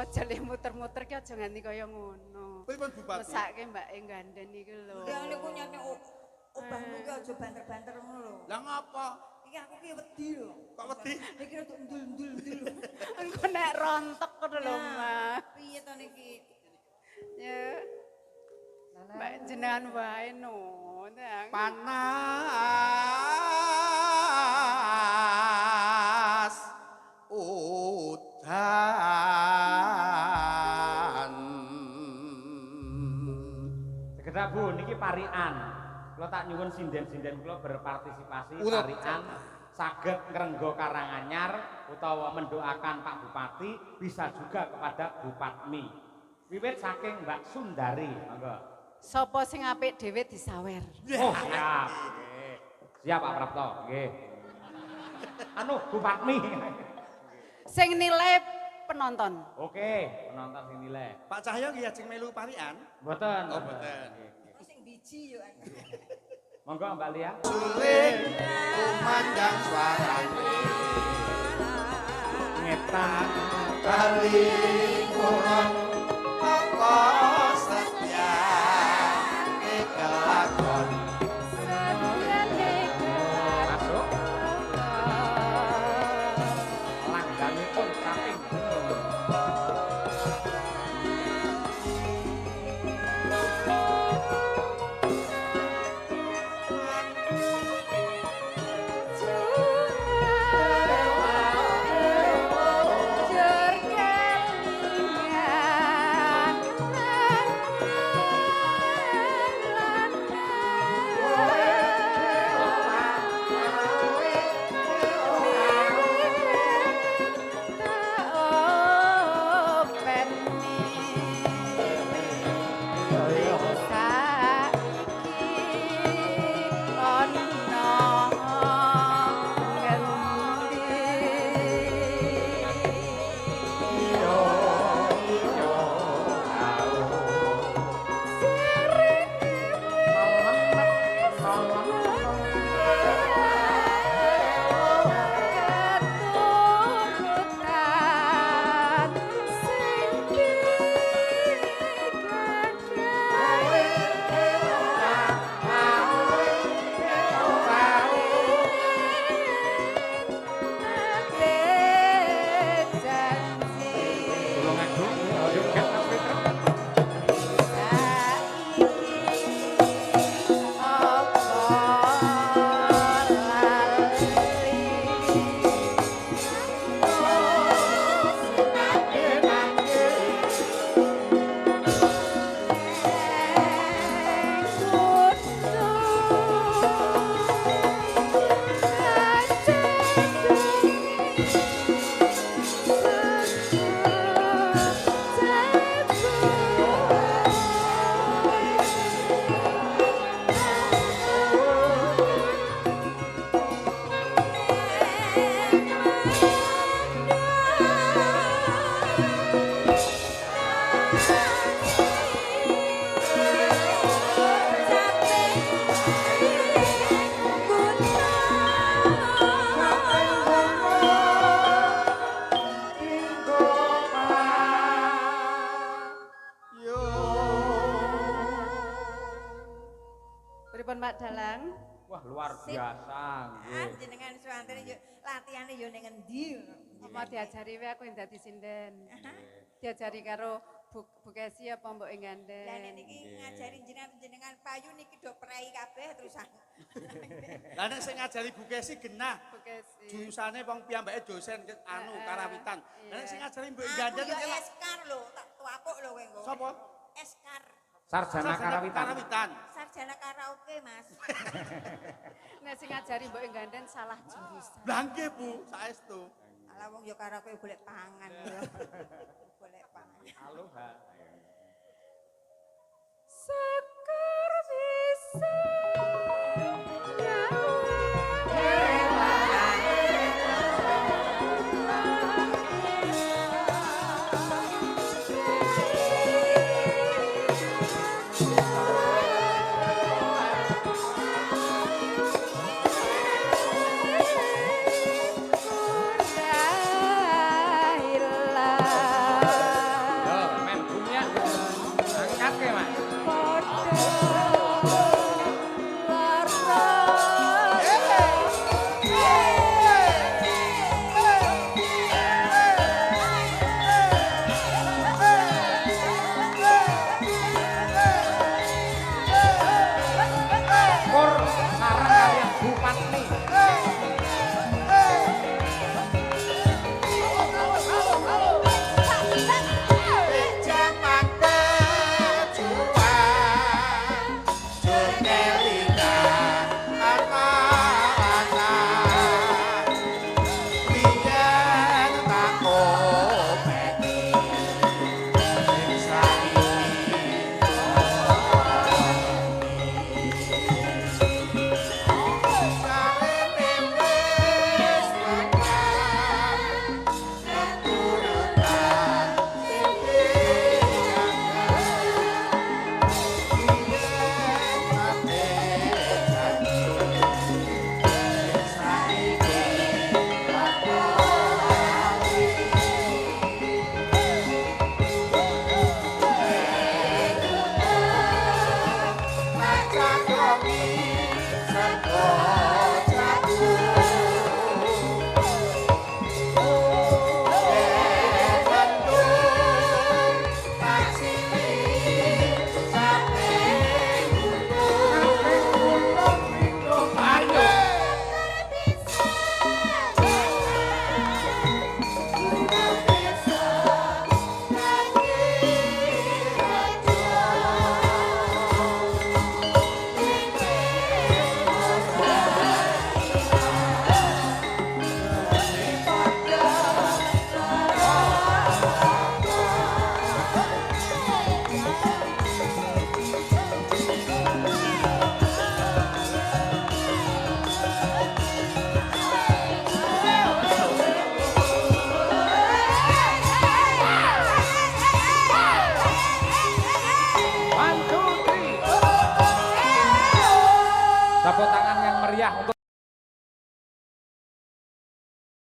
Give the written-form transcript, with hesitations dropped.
Aja le muter-muter ki aja nganti kaya ngono. Pripun Bupati? Mesake mbake ganden iki lho. Ya niku nyane obahmu ki aja banter-banter ngono lho. Lah ngapa? Iki aku ki wedi lho. Kok wedi? Iki rada ndul-ndul. Engko nek rontok ngono lho, Mas. Piye to niki? Ya. Mbak jenengan wae no. Panas udan. Sekedap Bu, niki parian. Kula tak nyuwun sinden-sinden kula berpartisipasi Urip. parian saged ngrenggo Karanganyar utawa mendoakan Pak Bupati bisa juga kepada Bupatmi. Wiwit saking Mbak Sundari, monggo. Sapa sing apik dhewe disawer. Oh, siap. Siap Pak Prapto, nggih. Anu Bupatmi. Sing nilai penonton. Oke, penonton sing nilai. Pak Cahyo nggih ajeng melu parian? Mboten. Oh, mboten. Aku sing biji yo. Monggo Mbak Lia. Suling kumandang suarane Ngetan kali kurang apa setia kelakon masuk. Langganipun kaping genung. Pripun Mbak Dalang? Wah, luar biasa nggih. Jenengan suwantene yo latihane yo ning endi? Apa diajari wae aku yang dadi sinden. Diajari karo Bu Kesi apa Mbok Lah Ganden. niki ngajari jenengan payu niki do prei kabeh terusan. Lah nek sing ngajari Bu Kesi genah. Bu Kesi. Jurusannya wong piyambake dosen anu karawitan. Lah nek sing ngajari Mbok Aku Ganden yo iki eskar lho, tak tuapuk lho kowe engko. sapa? Eskar. Sarjana Karawitan. Karawitan. Sarjana karaoke, Mas. Nek sing ngajari Mbok Ganden salah jurusan. Lah nggih Bu, saestu. Ala wong yo karaoke golek pangan lho. Golek pangan. Aloha. Sekar bisa Kurailah